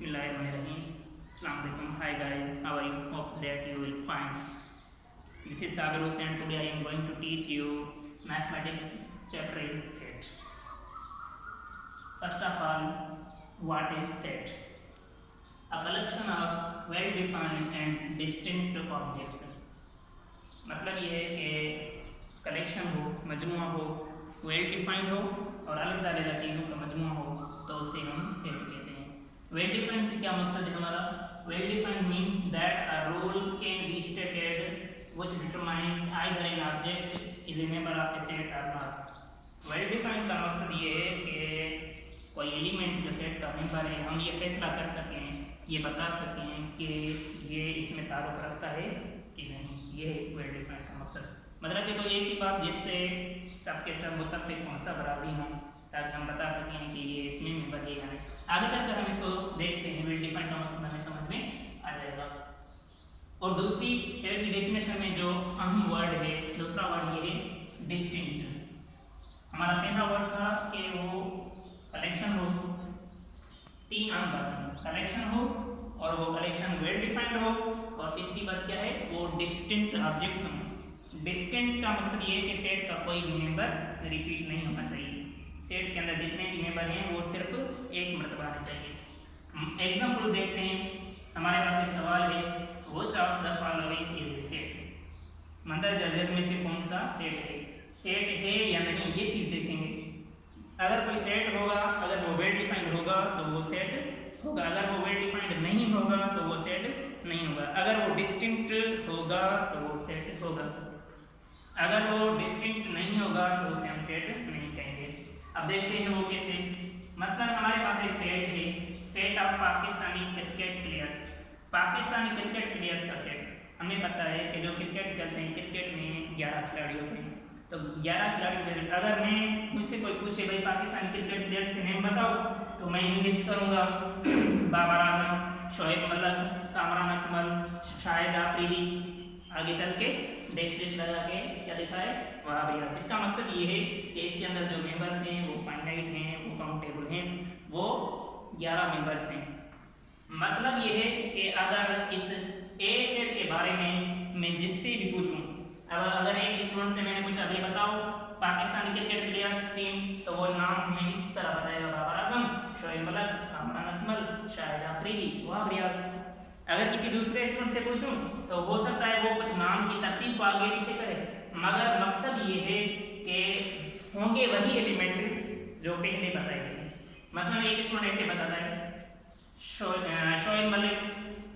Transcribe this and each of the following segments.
Bismillahirrahmanirrahim. Assalamu alaikum. Hi guys, how are you? Hope that you will fine. This is Sabir Hussain. Today I am going to teach you mathematics chapter is set. First of all, what is set? A collection of well-defined and distinct objects. मतलब ये है कि collection हो, मजमुआ हो, well defined हो और अलग अलग चीज़ों का मजमुआ हो तो उसे हम सेट कहते हैं। वेल डिफाइंड से क्या मकसद है हमारा? Well defined means that a rule can be stated which determines either an object is a member of A set और नॉट। वेल डिफाइंड का मकसद ये है कि कोई एलिमेंट जो सेट का मेंबर है हम ये फैसला कर सकें, ये बता सकें कि ये इसमें ताल्लुक़ रखता है कि नहीं। ये है वेल डिफाइंड का मकसद। मतलब कि कोई ऐसी बात जिससे सबके सब मुतफ़िक़ हों, सब राज़ी हों, ताकि हम बता सकें कि ये इसमें मेंबर है या नहीं। आगे चलकर हम इसको देखते हैं, वेल डिफाइंड का मकसद हमें समझ में आ जाएगा। और दूसरी सेट की डेफिनेशन में जो अहम वर्ड है, दूसरा वर्ड ये है डिस्टिंक्ट। हमारा पहला वर्ड था कि वो कलेक्शन हो, तीन अहम बात, कलेक्शन हो और वो कलेक्शन वेल डिफाइंड हो, और तीसरी बात क्या है, वो डिस्टिंक्ट ऑब्जेक्ट्स हों। डिस्टिंक्ट का मकसद ये है कि सेट का कोई भी मेंबर रिपीट नहीं होना चाहिए। सेट के अंदर जितने भी मेंबर हैं वो सिर्फ एक मरतबा आना चाहिए। एग्जाम्पल देखते हैं। हमारे पास एक सवाल है, which of the following is a set. मंदरजा झेल में से कौन सा सेट है? सेट है या नहीं ये चीज़ देखेंगे। अगर कोई सेट होगा, अगर वो वेल डिफाइंड होगा तो वो सेट होगा, अगर वो वेल डिफाइंड नहीं होगा तो वो सेट नहीं होगा, अगर वो डिस्टिंक्ट होगा तो वो सेट होगा, अगर वो डिस्टिंक्ट नहीं होगा तो उसे हम सेट नहीं कहेंगे। अब देखते हैं वो कैसे। मसलन हमारे पास एक सेट है, set of Pakistani cricket players. Pakistani cricket players का सेट। हमें पता है कि जो क्रिकेट खेलते हैं, क्रिकेट में 11 खिलाड़ी होते हैं, तो 11 खिलाड़ियों के अगर मैं मुझसे कोई पूछे भाई पाकिस्तानी क्रिकेट प्लेयर्स के नेम बताओ, तो मैं लिस्ट करूँगा बाबर आजम, शोएब मलिक, कामरान अकमल, शाहिद आफरीदी, आगे चल के डैश लगा के क्या लिखा है, वाह भैया। इसका मकसद ये है कि इसके अंदर जो मेंबर्स हैं वो फाइनाइट हैं, वो काउंटेबल हैं, वो 11 मेंबर्स हैं। मतलब ये है कि अगर इस ए सेट के बारे में मैं जिससे भी पूछूं, अगर एक स्टूडेंट से मैंने पूछा भाई बताओ पाकिस्तानी क्रिकेट प्लेयर्स टीम, तो वो नाम में इस तरह बताएगा, बाबर आजम, शोएब मलिक, कामरान अकमल, शाहिद आफरीदी, वाह भैया। अगर किसी दूसरे स्टूडेंट से पूछूं तो हो सकता है वो कुछ नाम की तरतीब को आगे पीछे करे, मगर मकसद ये है कि होंगे वही एलिमेंट जो पहले बताए गए। मसलन एक स्टूडेंट ऐसे बताता है, शोएब मलिक,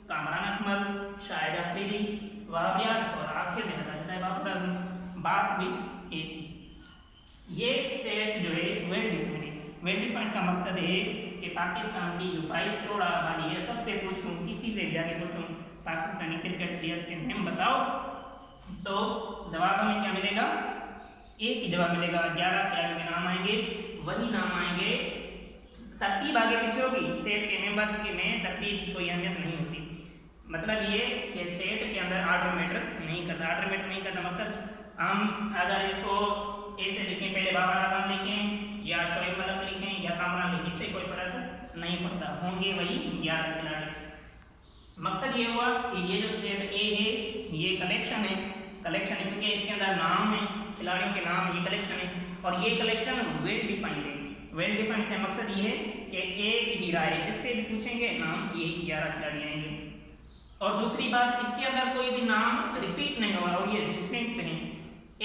कामरान अकमल, शाहिद आफरीदी, वाह भैया, और आखिर में बता देता है बाबर आजम। बात भी एक ही। ये सेट जो है वेल डिफाइंड है। वेल डिफाइंड का मकसद है कि पाकिस्तान की जो 22 करोड़ आबादी है, सबसे पूछूं, किसी से जाके पूछूं पाकिस्तानी क्रिकेट प्लेयर्स के नाम बताओ, तो जवाब हमें क्या मिलेगा? एक ही जवाब मिलेगा। 11 खिलाड़ियों के नाम आएंगे, वही नाम आएंगे, तरतीब आगे पीछे होगी। सेट के मेंबर्स के में तरतीब की कोई अहमियत नहीं होती। मतलब ये कि सेट के अंदर ऑर्डर मैटर नहीं करता। ऑर्डर मैटर नहीं करता मतलब हम अगर इसको ऐसे लिखें, पहले बाबर आजम लिखें या शोएब मलिक लिखें या कामरान लिखें, इससे कोई फर्क नहीं पड़ता, होंगे वही 11 खिलाड़ी। मकसद ये हुआ कि ये जो सेट ए है ये कलेक्शन है। कलेक्शन है क्योंकि इसके अंदर नाम है, खिलाड़ियों के नाम, ये कलेक्शन है, और ये कलेक्शन वेल डिफाइंड है। वेल डिफाइंड से मकसद ये है कि एक ही राय जिससे भी पूछेंगे नाम, ये 11 खिलाड़ी आएंगे। और दूसरी बात, इसके अंदर कोई भी नाम रिपीट नहीं होगा और ये डिस्टिंक्ट है।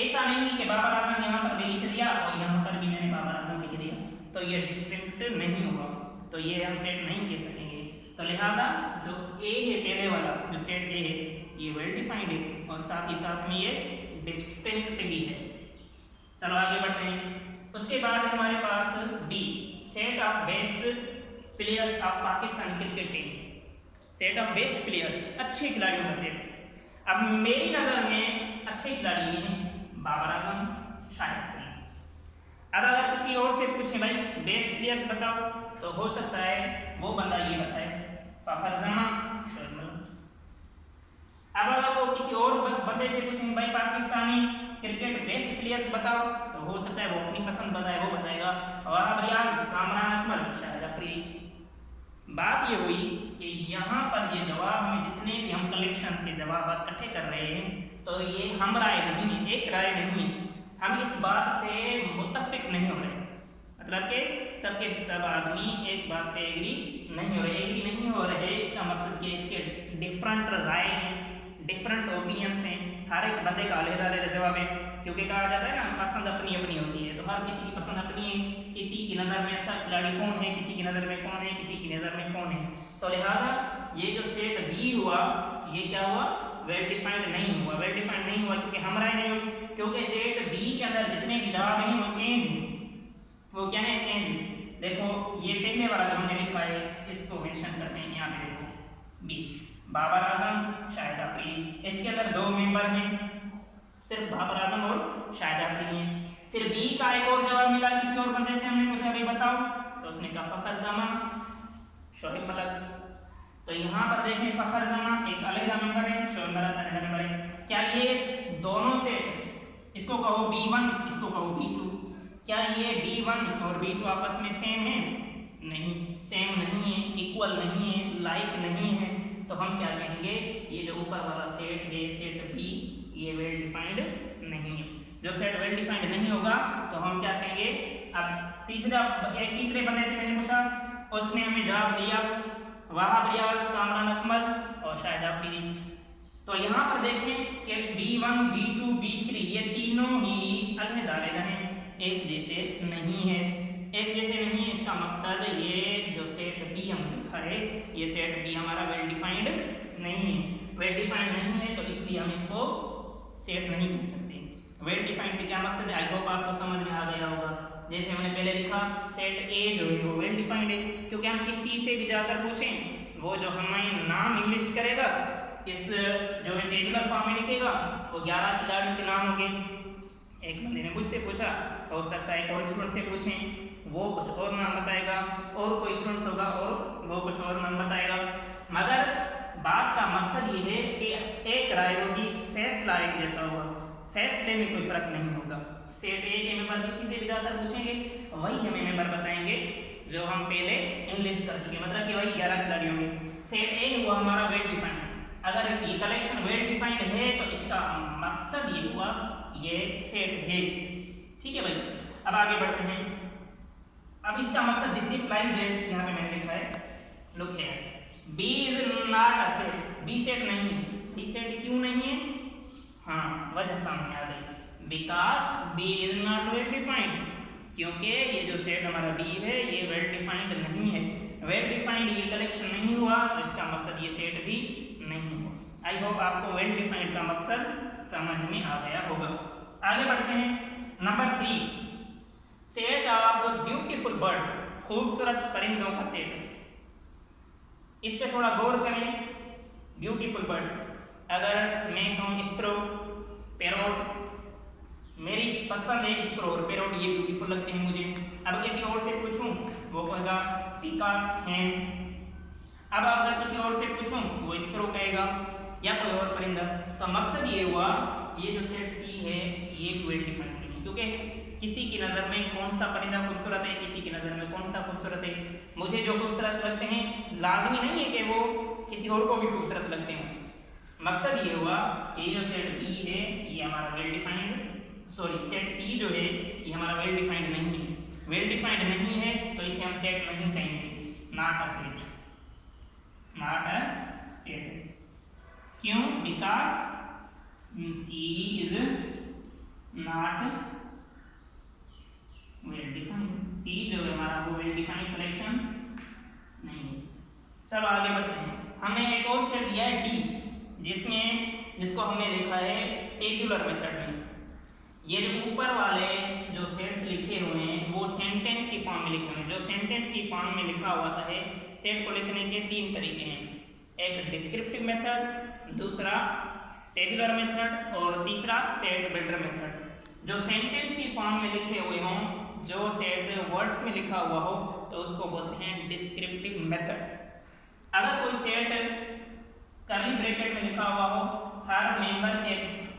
ऐसा नहीं कि बाबर आजम यहाँ पर भी लिख दिया और यहाँ पर भी मैंने बाबर आजम लिख दिया, तो ये डिस्टिंक्ट नहीं होगा, तो ये हम सेट नहीं कह सकेंगे। तो लिहाजा जो ए है, पहले वाला जो सेट ए है, ये वेल डिफाइंड है और साथ ही साथ में ये डिस्टिंक्ट भी है। चलो आगे बढ़ते हैं। उसके बाद हमारे पास B, set of best players of Pakistan cricket team. Set of best players, अच्छे खिलाड़ियों का सेट। अब मेरी नज़र में अच्छे खिलाड़ी ये हैं, बाबर आजम, शाहिद आफरीदी। अब अगर किसी और से पूछें भाई बेस्ट प्लेयर्स बताओ, तो हो सकता है वो बंदा ये बताए फखर जमान, शोएब मलिक। अब अगर वो किसी और बंदे से पूछेंगे भाई पाकिस्तानी क्रिकेट बेस्ट प्लेयर्स बताओ, तो हो सकता है वो अपनी पसंद बताए, वो बताएगा वाह भैया कामरान अकमल, शाहिद आफरीदी। बात ये हुई कि यहाँ पर ये जवाब में जितने भी हम कलेक्शन के जवाब इकट्ठे कर रहे हैं, तो ये हम राय नहीं है, एक राय नहीं है, हम इस बात से मुत्तफिक नहीं हो रहे, मतलब कि सबके सब आदमी एक बात पे एग्री नहीं हो रहे। इसका मतलब कि इसके डिफरेंट राय हैं, डिफरेंट ओपिनियंस हैं, हर एक बंदे का अलग-अलग जवाब है, क्योंकि कहा जाता है ना पसंद अपनी अपनी होती है, तो हर किसी की पसंद अपनी है, किसी की नज़र में अच्छा खिलाड़ी कौन है, किसी की नज़र में कौन है, किसी की नज़र में कौन है। तो लिहाजा ये जो सेट बी हुआ, ये क्या हुआ, वेल डिफाइंड नहीं हुआ। वेल डिफाइंड नहीं हुआ क्योंकि हम राय नहीं हुई, क्योंकि सेट बी के अंदर जितने भी जवाब हैं वो चेंज हैं। वो क्या है, चेंज। देखो ये पहले वाला जो हमने लिखा है इसको मेंशन करते हैं, यहाँ पे देखो बी, बाबर आजम, शाहिद अफरीदी, इसके अंदर दो मेंबर हैं, सिर्फ बाबर आजम और शाहिद अफरीदी हैं। फिर बी का एक और जवाब मिला किसी और बंदे से, हमने पूछा भाई बताओ, तो उसने कहा फखर जमा, शोएब मलिक। तो यहाँ पर देखें फखर जमा एक अलग मेंबर है, शोएब मलिक अलग मेंबर है। क्या ये दोनों से, इसको कहो B1, इसको कहो B2, क्या ये B1 और B2 आपस में सेम है? नहीं, सेम नहीं है, इक्वल नहीं है, लाइक नहीं है। तो हम क्या कहेंगे, ये जो ऊपर वाला सेट है, सेट बी, ये वेल डिफाइंड नहीं है। जो सेट वेल डिफाइंड नहीं होगा तो हम क्या कहेंगे। अब तीसरे बंदे से मैंने पूछा, उसने हमें जवाब दिया वहाब रियाज, कामरान अकमल और शाहिद अफरीदी। तो यहाँ पर देखें कि B1, B2, B3 ये तीनों ही अलग-अलग हैं, एक जैसे नहीं है। एक जैसे नहीं है इसका मकसद ये जो सेट बी हम लिखा है, ये सेट बी हमारा वेल डिफाइंड नहीं है। वेल डिफाइंड नहीं है तो इसलिए हम इसको सेट नहीं कह सकते। वेल डिफाइंड से क्या मकसद है, आई होप आपको समझ में आ गया होगा। जैसे हमने पहले लिखा सेट ए जो है वो वेल डिफाइंड है, क्योंकि हम किसी से भी जाकर पूछें, वो जो हमें नाम इंग्लिश करेगा, इस जो है टेबुलर फॉर्म में लिखेगा, वो 11 खिलाड़ियों के नाम होंगे। एक बंदे ने मुझसे पूछा, हो सकता है एक और स्टूडेंट से पूछें, वो कुछ और नाम बताएगा, और कोई स्टूडेंट होगा और वो कुछ और नाम बताएगा। मगर बात का मकसद ये है कि एक राय होगी, फैसला एक जैसा होगा, फैसले में कोई फर्क नहीं होगा। सेट ए के मेंबर किसी से भी जाकर पूछेंगे, वही हमें मेंबर बताएंगे जो हम पहले इंलिस्ट कर चुके, मतलब कि वही 11 खिलाड़ियों में। सेट ए हुआ हमारा वेल डिफाइंड। अगर ये कलेक्शन वेल डिफाइंड है तो इसका मकसद ये हुआ ये सेट है, ठीक है भाई। अब आगे बढ़ते हैं। अब इसका मकसद दिस इंप्लाइज दैट, यहाँ पे मैंने लिखा है, look here, B is not a set, B set नहीं है। B सेट क्यों नहीं है? हाँ, वजह सामने आ गई, because B is not well defined, क्योंकि ये जो सेट हमारा B है ये वेल डिफाइंड नहीं है। वेल डिफाइंड ये कलेक्शन नहीं हुआ तो इसका मकसद ये सेट भी नहीं हुआ। आई होप आपको वेल डिफाइंड का मकसद समझ में आ गया होगा। आगे बढ़ते हैं। Number 3, set of beautiful birds, खूबसूरत परिंदों का सेट। इस पे थोड़ा गौर करें। ब्यूटीफुल बर्ड्स, अगर मैं कहूँ स्प्रो, पैरोट, मेरी पसंद है स्प्रो और पैरोट, ये ब्यूटीफुल लगते हैं मुझे। अब किसी और से पूछूं वो कहेगा पीकॉक, हैन। अब अगर किसी और से पूछूं वो स्प्रो कहेगा या कोई और परिंदा। तो मकसद ये हुआ ये जो सेट सी है ये वेल डिफाइंड नहीं, क्योंकि किसी की नज़र में कौन सा परिंदा खूबसूरत है, किसी की नज़र में कौन सा खूबसूरत है। मुझे जो खूबसूरत लगते हैं लाजमी नहीं है कि वो किसी और को भी खूबसूरत लगते हैं। मकसद ये हुआ ये जो सेट बी है ये हमारा वेल डिफाइंड, सॉरी सेट सी जो है ये हमारा वेल डिफाइंड नहीं है। वेल डिफाइंड नहीं है तो इसे हम सेट नहीं कहेंगे, not a set, not a set. क्यों? Because C is not well defined. C जो है हमारा वो वेल डिफाइंड कलेक्शन नहीं है। चलो आगे बढ़ते हैं। हमें एक और सेट दिया है डी, जिसको हमने देखा है टेबुलर मेथड में। ये जो ऊपर वाले जो सेट्स लिखे हुए हैं वो सेंटेंस की फॉर्म में लिखे हुए हैं। जो सेंटेंस की फॉर्म में लिखा हुआ है सेट को लिखने के 3 तरीके हैं, एक डिस्क्रिप्टिव मेथड, दूसरा टेबुलर मेथड और तीसरा सेट बिल्डर मेथड। जो सेंटेंस की फॉर्म में लिखे हुए हों, जो सेट वर्ड्स में लिखा हुआ हो तो उसको बोलते हैं डिस्क्रिप्टिव मेथड। अगर कोई सेट कर्ली ब्रैकेट में लिखा हुआ हो, हर मेंबर के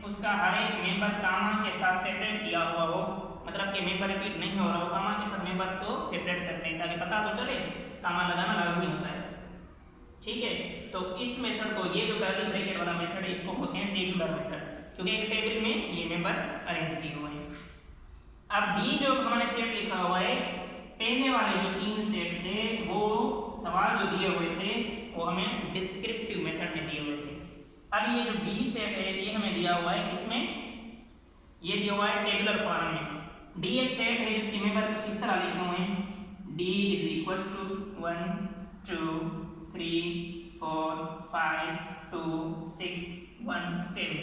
उसका हर एक मेंबर कामा के साथ सेपरेट किया हुआ हो, मतलब कि मेंबर रिपीट नहीं हो रहा हो, कामा के साथ मेंबर्स को सेपरेट करते हैं ताकि पता तो चले, कामा लगाना लाजमी होता है। तो इस मेथड को, ये जो कर्ली ब्रैकेट वाला मेथड है, इसको बोलते हैं टेबुलर मेथड, क्योंकि एक टेबल में ये मेंबर्स अरेंज किए हुए हैं। अब डी जो हमने सेट लिखा हुआ है, पहले वाले जो 3 सेट थे वो सवाल जो दिए हुए थे वो हमें डिस्क्रिप्टिव मेथड में दिए हुए थे। अब ये जो डी सेट है ये हमें दिया हुआ है, इसमें ये दिया हुआ है टेबुलर फॉर्म में। डी एक सेट है जिसके मेंबर कुछ इस तरह लिखे हुए हैं, डी इज इक्वल टू 1 2 3 4 5 2 6 1 7।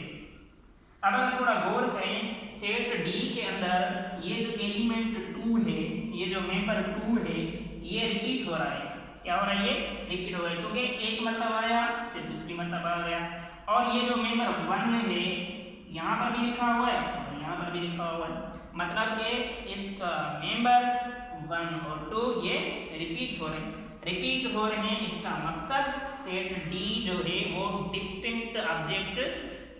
अब अगर थोड़ा गौर करें, सेट डी के अंदर ये जो एलिमेंट 2 है, ये जो मेंबर 2 है, ये रिपीट हो रहा है। क्या हो रहा है? ये रिपीट हो रहा है, क्योंकि एक मरतबा आया फिर दूसरी मरतबा आ गया। और ये जो मेंबर 1 है यहाँ पर भी लिखा हुआ है और यहाँ पर भी लिखा हुआ है, मतलब कि इसका मेंबर 1 और 2 ये रिपीट हो रहे हैं। रिपीट हो रहे हैं, इसका मकसद सेट डी जो है वो डिस्टिंक्ट ऑब्जेक्ट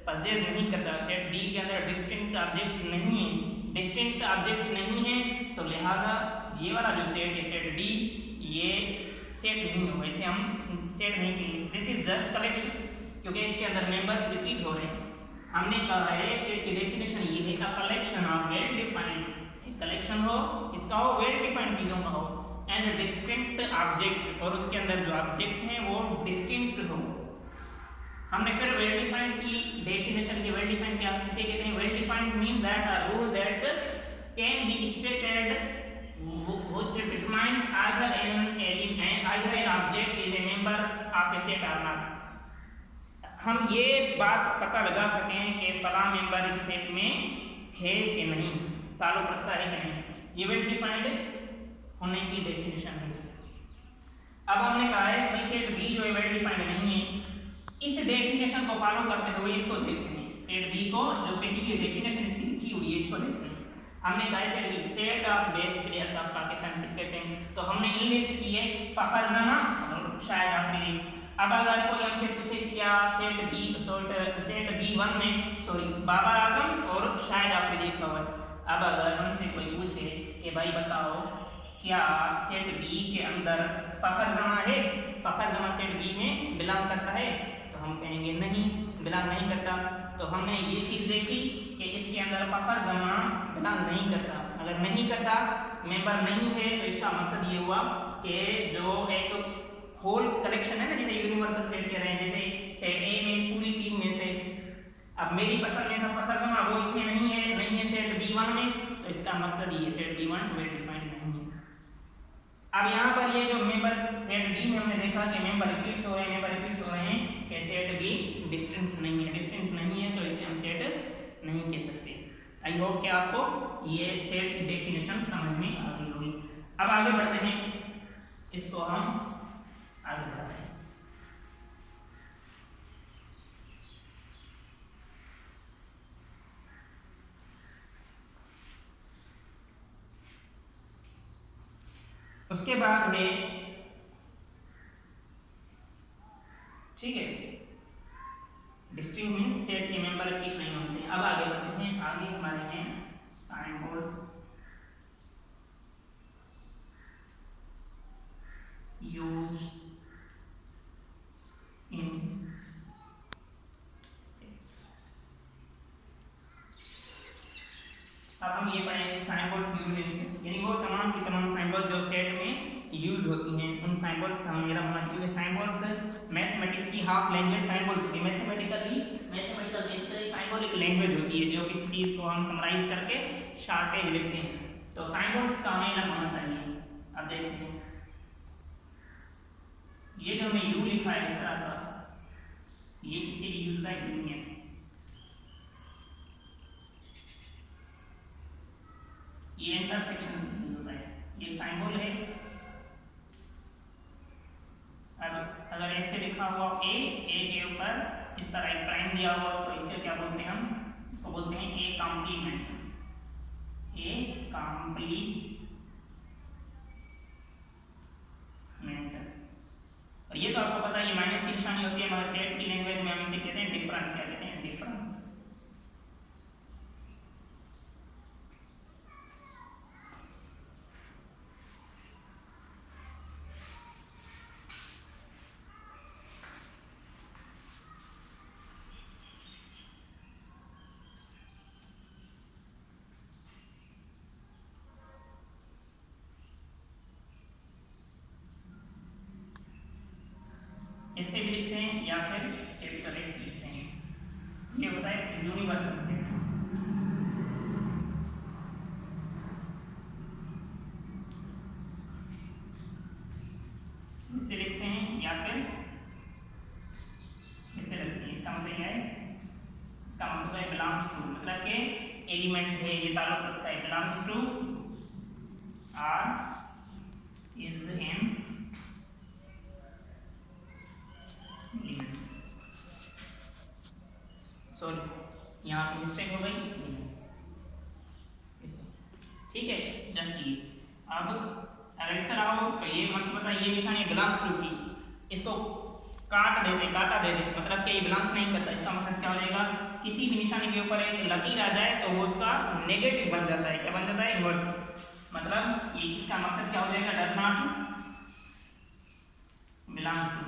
पजेस नहीं करता। सेट डी के अंदर डिस्टिंक्ट ऑब्जेक्ट्स नहीं है, डिस्टिंक्ट ऑब्जेक्ट्स नहीं है, तो लिहाजा ये वाला जो सेट है सेट डी, ये सेट नहीं होगा, इसे हम सेट नहीं करेंगे। दिस इज जस्ट कलेक्शन, क्योंकि इसके अंदर मेंबर्स रिपीट हो रहे हैं। हमने कहा है सेट की डेफिनेशन ये है, a collection of well defined, एक कलेक्शन हो, इसका हो वेल डिफाइंड चीजों का हो, एंड डिस्टिंक्ट ऑब्जेक्ट्स, और उसके अंदर जो ऑब्जेक्ट्स हैं वो डिस्टिंक्ट हो। हमने फिर वेल डिफाइंड की डेफिनेशन की, वेल डिफाइंड क्या किसे कहते हैं? Well defined mean that a rule that can be stated which determines either an object is a member of a set or not। हम ये बात पता लगा सकें कि फला मेंबर इस सेट में है कि नहीं, ताल्लुक रखता है कि नहीं, ये वेल डिफाइंड होने की डेफिनेशन है। अब हमने कहा है कि सेट बी जो है वेल डिफाइंड नहीं है, इस डेफिनेशन को फॉलो करते हुए इसको देखते हैं। सेट बी को जो पहली ये डेफिनेशन इसकी लिखी हुई है इसको देखते हैं। हमने कहा set B set of best players of Pakistan cricket team, तो हमने इन लिस्ट की है फखर जना और शाहिद आफरीदी। अब अगर कोई हमसे पूछे क्या सेट बी 1 में बाबर आजम और शाहिद आफरीदी का हुआ, अब अगर हमसे कोई पूछे कि भाई बताओ क्या सेट बी के अंदर फखर जमा है, फखर जमा सेट बी में बिलोंग करता है, तो हम कहेंगे नहीं, बिलोंग नहीं करता। तो हमने ये चीज़ देखी कि इसके अंदर फखर जमा बिलोंग नहीं करता। अगर नहीं करता, मेंबर नहीं है, तो इसका मकसद ये हुआ कि जो एक होल कलेक्शन है ना, जैसे यूनिवर्सल सेट कह रहे हैं, जैसे सेट ए में पूरी टीम में से अब मेरी पसंद में था फखर जमा, वो इसमें नहीं है सेट बी 1 में, तो इसका मकसद ये सेट बी 1 वेल डिफाइंड नहीं है। अब यहाँ पर ये जो मेंबर सेट बी में हमने देखा कि मेंबर रिपीट्स हो रहे हैं कि सेट बी डिस्टिंक्ट नहीं है, तो इसे हम सेट नहीं कह सकते। आई होप कि आपको ये सेट की डेफिनेशन समझ में आ गई होगी। अब आगे बढ़ते हैं, इसको हम आगे बढ़ाते हैं। उसके बाद है, ठीक है, डिस्टिंक्ट मींस सेट के मेंबर रिपीट नहीं होते। अब आगे बढ़ते हैं, आगे हमारे हैं साइंबल्स यूज्ड इन सेट। अब हम ये पढ़ेंगे साइंबल्स यूज्ड इन सेट, यानी वो तमाम की तमाम साइंबल्स जो सेट में यूज होती हैं, उन साइंबल्स का हम मेरा होना चाहिए। साइंबल्स मैथमेटिक्स की हाफ लैंग्वेज साइंबल होती है। मैथमेटिकल बेसिकली साइंबल एक लैंग्वेज होती है जो किसी चीज़ को हम समराइज करके शॉर्टेज लिखते हैं, तो साइंबल्स का हमें अलग होना चाहिए। अब देखते हैं, ये जो हमने यू लिखा है इस तरह का, ये इसके लिए यूज का यूनियन, ये इंटरसेक्शन होता है, ये साइंबल है। अब अगर ऐसे लिखा हुआ ए के ऊपर इस तरह एक प्राइम दिया हुआ, तो इसे क्या बोलते हैं हम? इसको बोलते हैं ए कॉम्प्लीमेंट, ए कॉम्प्लीमेंट। और ये तो आपको पता है ये माइनस की निशानी होती है, मगर सेट की लैंग्वेज में हम इसे कहते हैं डिफरेंस। क्या कहते हैं? डिफरेंस। ऐसे भी लिखते हैं या फिर कैपिटल एक्स लिखते हैं। ये होता है यूनिवर्सल सेट। इसे लिखते हैं या फिर इसे लिखते हैं। इसका मतलब क्या है? इसका मतलब है बिलोंग्स टू, मतलब के एलिमेंट है, ये ताल्लुक रखता है belongs to or is an element. Sorry यहाँ पे मिस्टेक हो गई, ठीक है। जस्ट ये अब अगर इस तरह हो तो ये मतलब पता ये निशानी बिलोंग्स टू की, इसको काटा दे मतलब कि ये बिलोंग्स नहीं करता। इसका मतलब क्या हो जाएगा? किसी भी निशानी के ऊपर एक लकीर आ जाए तो वो उसका नेगेटिव बन जाता है। क्या बन जाता है? इनवर्स। मतलब ये इसका मकसद क्या हो जाएगा? डज नॉट बिलोंग टू,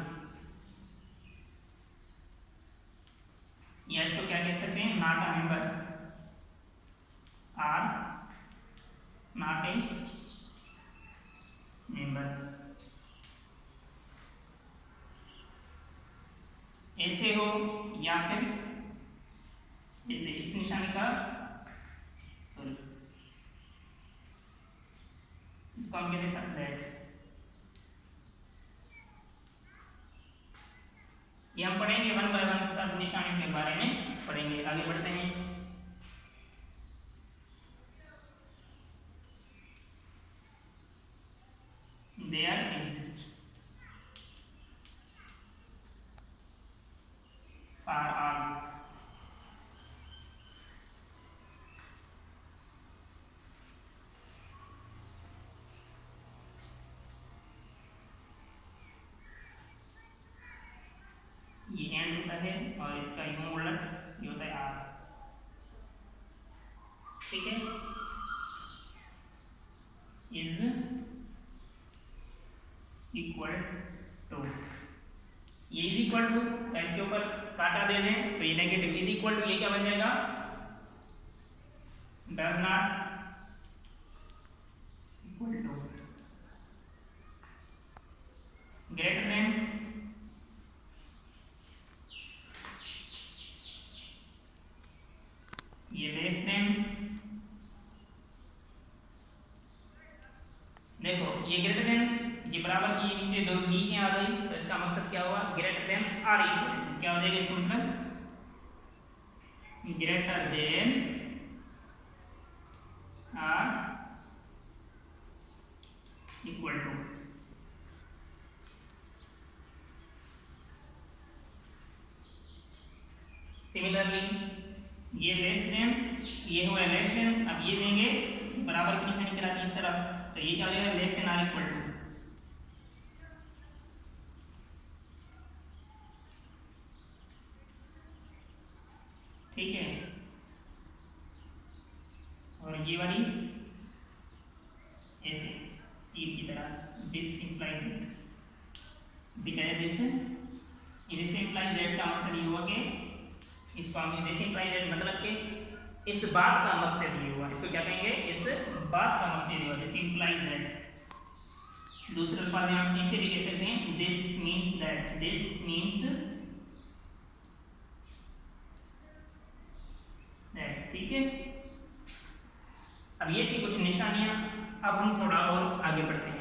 या इसको क्या कह सकते हैं? Not a member, or not a member. ऐसे हो या फिर इसे इस निशानी का, सॉरी इसको हम कहते हैं दैट। ये हम पढ़ेंगे वन बाय वन, सब निशानी के बारे में पढ़ेंगे। आगे बढ़ते हैं। There exist for all ये एंड होता है और इसका यूं उलट ये होता है आर, ठीक है। इज इक्वल टू, ये इज इक्वल टू इसके ऊपर काटा दे दें तो ये नेगेटिव, इज इक्वल टू ये क्या बन जाएगा? Does not equal to, greater than, ये लेस देन। देखो ये ग्रेटर देन, ये बराबर की, नीचे दो बी के आ गई तो इसका मकसद क्या हुआ? ग्रेटर देन आर इक्वल, क्या हो जाएगा इसका मतलब? Greater than or equal to. Similarly ये लेस देन, ये हुआ लेस देन, अब ये देंगे बराबर की निशानी कराती है इस तरफ, तो ये क्या हो जाएगा? Less than or equal to, ठीक है। और ये वाली ऐसे तीर की तरह, this implies that, because this, this implies that का मतलब ये हुआ कि इसको हम दिस इंप्लाइज दैट मतलब कि इस बात का मकसद ये हुआ, इसको क्या कहेंगे? इस बात का मकसद ये हुआ, दिस इंप्लाइज दैट। दूसरे अल्फाज में हम इसे भी कह सकते हैं this means that, this means that, ठीक है। अब ये थी कुछ निशानियां, अब हम थोड़ा और आगे बढ़ते हैं।